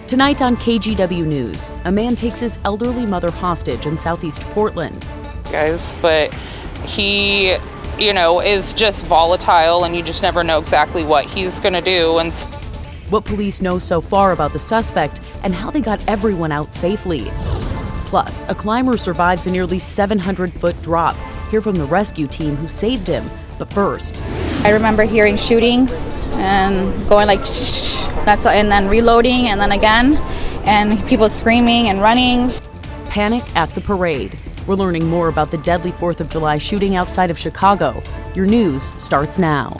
Tonight on KGW News, a man takes his elderly mother hostage in southeast Portland. But he, is just volatile, and you just never know exactly what he's going to do. And what police know so far about the suspect and how they got everyone out safely. Plus, a climber survives a nearly 700-foot drop. Hear from the rescue team who saved him. But first, I remember hearing shootings and going like, and then reloading, and then again, and people screaming and running. Panic at the parade. We're learning more about the deadly 4th of July shooting outside of Chicago. Your news starts now.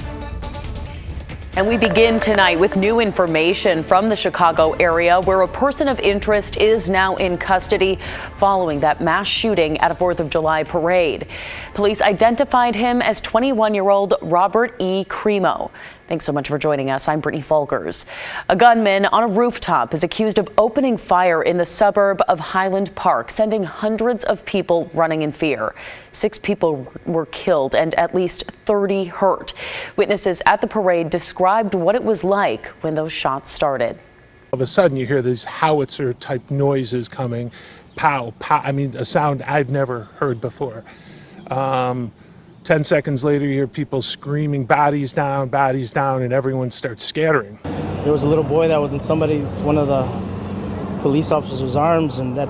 And we begin tonight with new information from the Chicago area where a person of interest is now in custody following that mass shooting at a 4th of July parade. Police identified him as 21-year-old Robert E. Cremo. Thanks so much for joining us. I'm Brittany Folkers. A gunman on a rooftop is accused of opening fire in the suburb of Highland Park, sending hundreds of people running in fear. 6 people were killed and at least 30 hurt. Witnesses at the parade described what it was like when those shots started. All of a sudden you hear these howitzer type noises coming, pow, pow. I mean, a sound I've never heard before. 10 seconds later, you hear people screaming, bodies down, and everyone starts scattering. There was a little boy that was in one of the police officers' arms, and that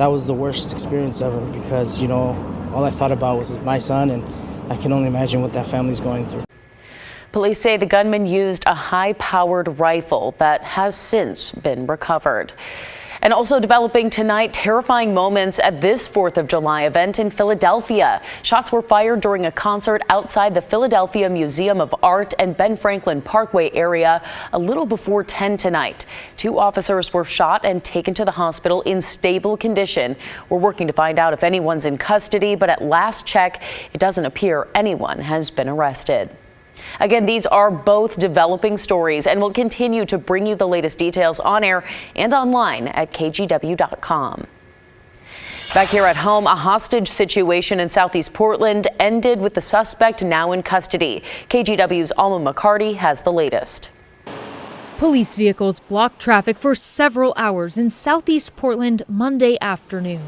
was the worst experience ever because, all I thought about was my son, and I can only imagine what that family's going through. Police say the gunman used a high-powered rifle that has since been recovered. And also developing tonight, terrifying moments at this 4th of July event in Philadelphia. Shots were fired during a concert outside the Philadelphia Museum of Art and Ben Franklin Parkway area a little before 10 tonight. 2 officers were shot and taken to the hospital in stable condition. We're working to find out if anyone's in custody, but at last check, it doesn't appear anyone has been arrested. Again, these are both developing stories, and we'll continue to bring you the latest details on air and online at kgw.com. Back here at home, a hostage situation in southeast Portland ended with the suspect now in custody. KGW's Alma McCarty has the latest. Police vehicles blocked traffic for several hours in southeast Portland Monday afternoon.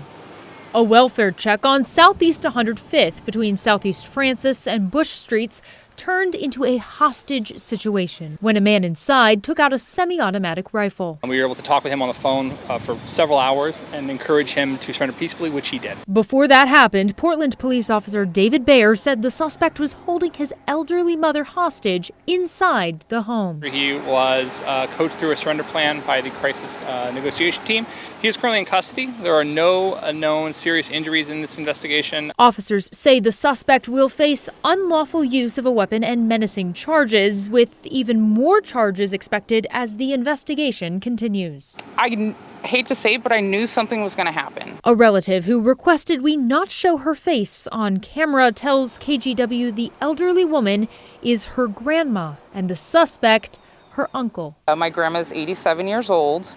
A welfare check on Southeast 105th between Southeast Francis and Bush Streets turned into a hostage situation when a man inside took out a semi-automatic rifle. We were able to talk with him on the phone for several hours and encourage him to surrender peacefully, which he did. Before that happened, Portland police officer David Bayer said the suspect was holding his elderly mother hostage inside the home. He was coached through a surrender plan by the crisis negotiation team. He is currently in custody. There are no known serious injuries in this investigation. Officers say the suspect will face unlawful use of a weapon and menacing charges, with even more charges expected as the investigation continues. I hate to say it, but I knew something was going to happen. A relative who requested we not show her face on camera tells KGW the elderly woman is her grandma and the suspect her uncle. My grandma's 87 years old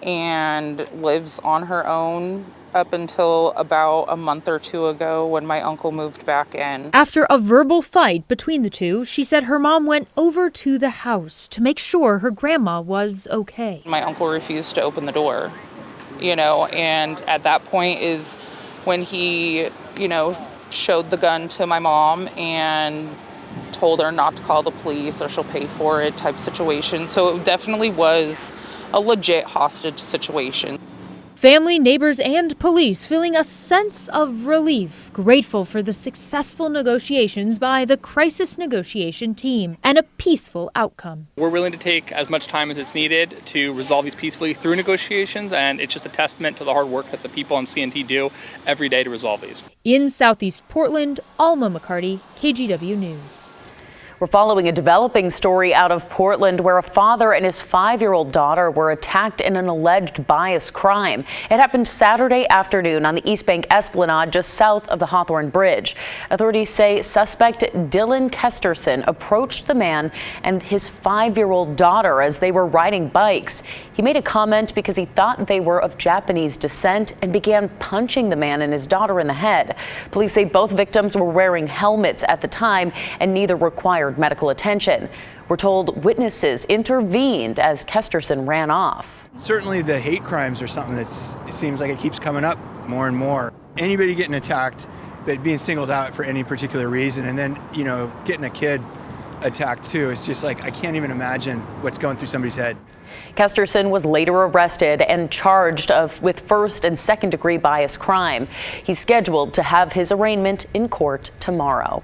and lives on her own up until about a month or 2 ago when my uncle moved back in. After a verbal fight between the two, she said her mom went over to the house to make sure her grandma was okay. My uncle refused to open the door, and at that point is when he, showed the gun to my mom and told her not to call the police or she'll pay for it type situation. So it definitely was a legit hostage situation. Family, neighbors, and police feeling a sense of relief, grateful for the successful negotiations by the crisis negotiation team and a peaceful outcome. We're willing to take as much time as it's needed to resolve these peacefully through negotiations, and it's just a testament to the hard work that the people on CNT do every day to resolve these. In southeast Portland, Alma McCarty, KGW News. We're following a developing story out of Portland where a father and his 5-year-old daughter were attacked in an alleged bias crime. It happened Saturday afternoon on the East Bank Esplanade just south of the Hawthorne Bridge. Authorities say suspect Dylan Kesterson approached the man and his 5-year-old daughter as they were riding bikes. He made a comment because he thought they were of Japanese descent and began punching the man and his daughter in the head. Police say both victims were wearing helmets at the time and neither required required medical attention. We're told witnesses intervened as Kesterson ran off. Certainly the hate crimes are something it seems like it keeps coming up more and more. Anybody getting attacked, but being singled out for any particular reason, and then, getting a kid attacked too, it's just like, I can't even imagine what's going through somebody's head. Kesterson was later arrested and charged with first and second degree bias crime. He's scheduled to have his arraignment in court tomorrow.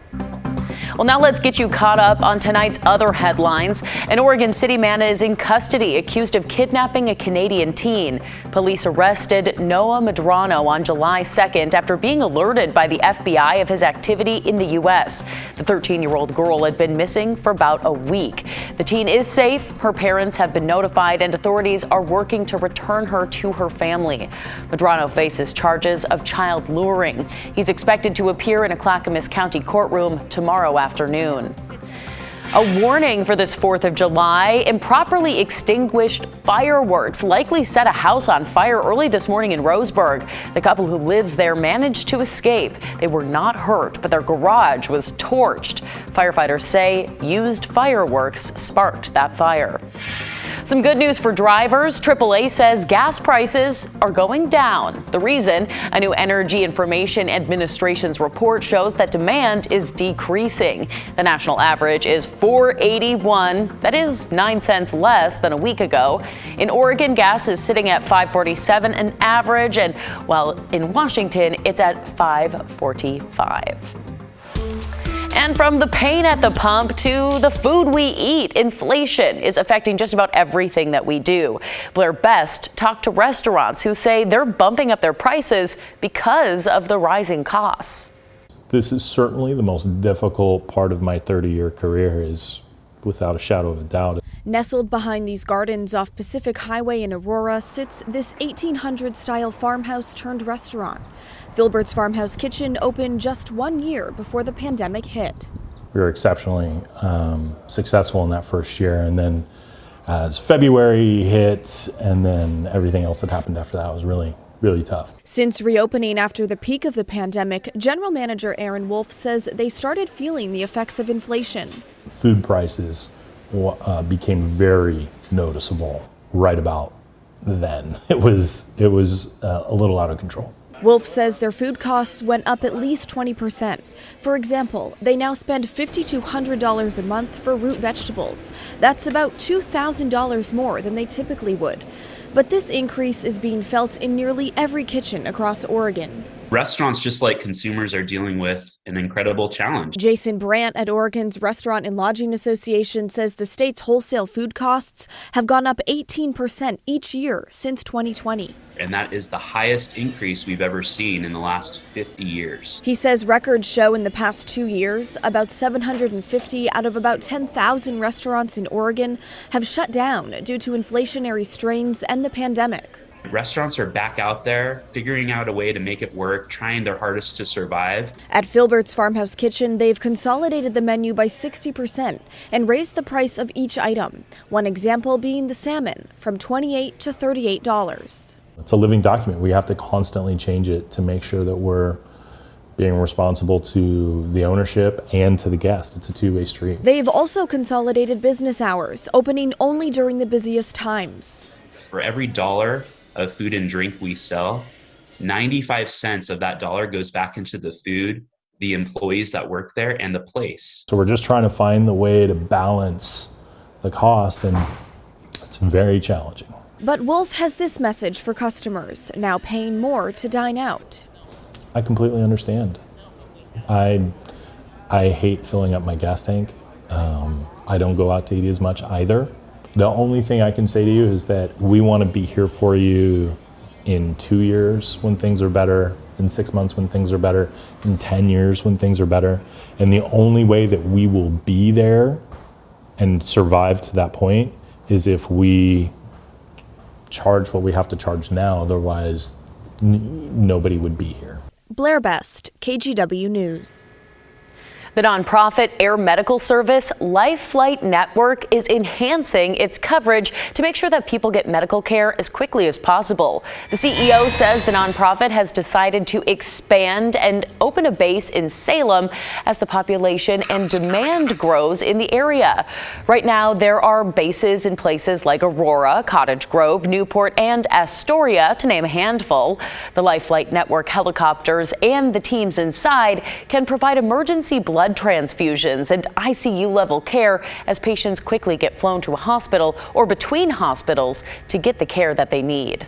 Well, now let's get you caught up on tonight's other headlines. An Oregon City man is in custody accused of kidnapping a Canadian teen. Police arrested Noah Medrano on July 2nd after being alerted by the FBI of his activity in the U.S. The 13-year-old girl had been missing for about a week. The teen is safe. Her parents have been notified and authorities are working to return her to her family. Medrano faces charges of child luring. He's expected to appear in a Clackamas County courtroom tomorrow afternoon. A warning for this 4th of July. Improperly extinguished fireworks likely set a house on fire early this morning in Roseburg. The couple who lives there managed to escape. They were not hurt, but their garage was torched. Firefighters say used fireworks sparked that fire. Some good news for drivers. AAA says gas prices are going down. The reason? A new Energy Information Administration's report shows that demand is decreasing. The national average is $4.81. That is 9 cents less than a week ago. In Oregon, gas is sitting at $5.47 an average, and while in Washington, it's at $5.45. And from the pain at the pump to the food we eat, inflation is affecting just about everything that we do. Blair Best talked to restaurants who say they're bumping up their prices because of the rising costs. This is certainly the most difficult part of my 30-year career, is without a shadow of a doubt. Nestled behind these gardens off Pacific Highway in Aurora sits this 1800s-style farmhouse turned restaurant. Filbert's Farmhouse Kitchen opened just 1 year before the pandemic hit. We were exceptionally successful in that first year, and then as February hit, and then everything else that happened after that was really tough. Since reopening after the peak of the pandemic, General Manager Aaron Wolf says they started feeling the effects of inflation. Food prices became very noticeable right about then. It was a little out of control. Wolf says their food costs went up at least 20%. For example, they now spend $5,200 a month for root vegetables. That's about $2,000 more than they typically would. But this increase is being felt in nearly every kitchen across Oregon. Restaurants, just like consumers, are dealing with an incredible challenge. Jason Brandt at Oregon's Restaurant and Lodging Association says the state's wholesale food costs have gone up 18% each year since 2020. And that is the highest increase we've ever seen in the last 50 years. He says records show in the past 2 years, about 750 out of about 10,000 restaurants in Oregon have shut down due to inflationary strains and the pandemic. Restaurants are back out there, figuring out a way to make it work, trying their hardest to survive. At Filbert's Farmhouse Kitchen, they've consolidated the menu by 60% and raised the price of each item. One example being the salmon, from $28 to $38. It's a living document. We have to constantly change it to make sure that we're being responsible to the ownership and to the guest. It's a two-way street. They've also consolidated business hours, opening only during the busiest times. For every dollar of food and drink we sell, 95 cents of that dollar goes back into the food, the employees that work there, and the place. So we're just trying to find the way to balance the cost, and it's very challenging. But Wolf has this message for customers, now paying more to dine out. I completely understand. I hate filling up my gas tank. I don't go out to eat as much either. The only thing I can say to you is that we want to be here for you in 2 years when things are better, in 6 months when things are better, in 10 years when things are better. And the only way that we will be there and survive to that point is if we charge what we have to charge now. Otherwise, nobody would be here. Blair Best, KGW News. The nonprofit air medical service LifeFlight Network is enhancing its coverage to make sure that people get medical care as quickly as possible. The CEO says the nonprofit has decided to expand and open a base in Salem as the population and demand grows in the area. Right now, there are bases in places like Aurora, Cottage Grove, Newport, and Astoria, to name a handful. The LifeFlight Network helicopters and the teams inside can provide emergency blood transfusions and ICU-level care as patients quickly get flown to a hospital or between hospitals to get the care that they need.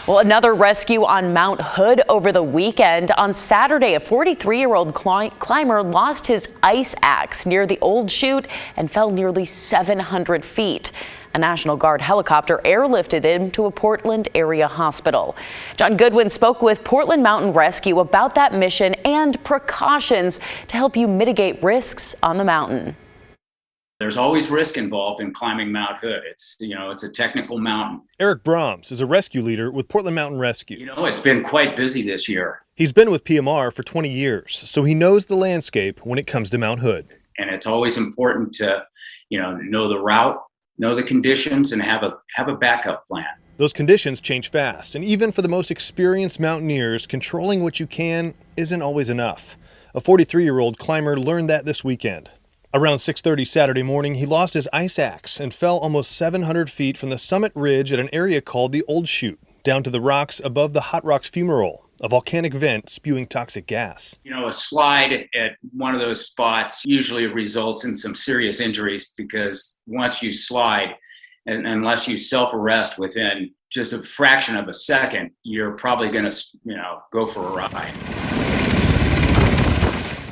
Well, another rescue on Mount Hood over the weekend. On Saturday, a 43-year-old climber lost his ice axe near the old chute and fell nearly 700 feet. A National Guard helicopter airlifted him to a Portland area hospital. John Goodwin spoke with Portland Mountain Rescue about that mission and precautions to help you mitigate risks on the mountain. There's always risk involved in climbing Mount Hood. It's a technical mountain. Eric Brahms is a rescue leader with Portland Mountain Rescue. It's been quite busy this year. He's been with PMR for 20 years, so he knows the landscape when it comes to Mount Hood. And it's always important to, know the route, know the conditions, and have a backup plan. Those conditions change fast, and even for the most experienced mountaineers, controlling what you can isn't always enough. A 43-year-old climber learned that this weekend. Around 6:30 Saturday morning, he lost his ice axe and fell almost 700 feet from the summit ridge at an area called the Old Chute, down to the rocks above the Hot Rocks Fumarole, a volcanic vent spewing toxic gas. A slide at one of those spots usually results in some serious injuries because once you slide, and unless you self-arrest within just a fraction of a second, you're probably going to, go for a ride.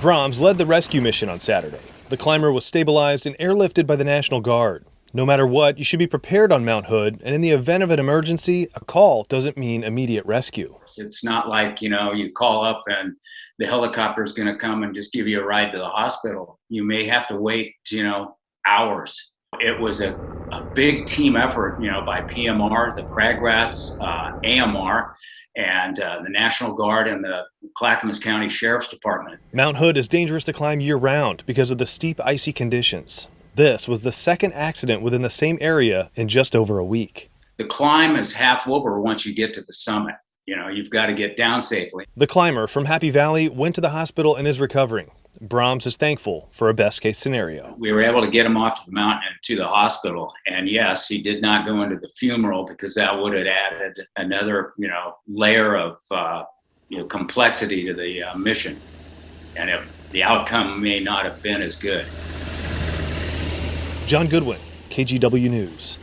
Brahms led the rescue mission on Saturday. The climber was stabilized and airlifted by the National Guard. No matter what, you should be prepared on Mount Hood, and in the event of an emergency, a call doesn't mean immediate rescue. It's not like, you call up and the helicopter is going to come and just give you a ride to the hospital. You may have to wait, hours. It was a big team effort, by PMR, the Crag Rats, AMR, and the National Guard and the Clackamas County Sheriff's Department. Mount Hood is dangerous to climb year-round because of the steep, icy conditions. This was the second accident within the same area in just over a week. The climb is half over once you get to the summit. You've got to get down safely. The climber from Happy Valley went to the hospital and is recovering. Brahms is thankful for a best-case scenario. We were able to get him off the mountain and to the hospital. And yes, he did not go into the fumarole because that would have added another, layer of, complexity to the mission. And the outcome may not have been as good. John Goodwin, KGW News.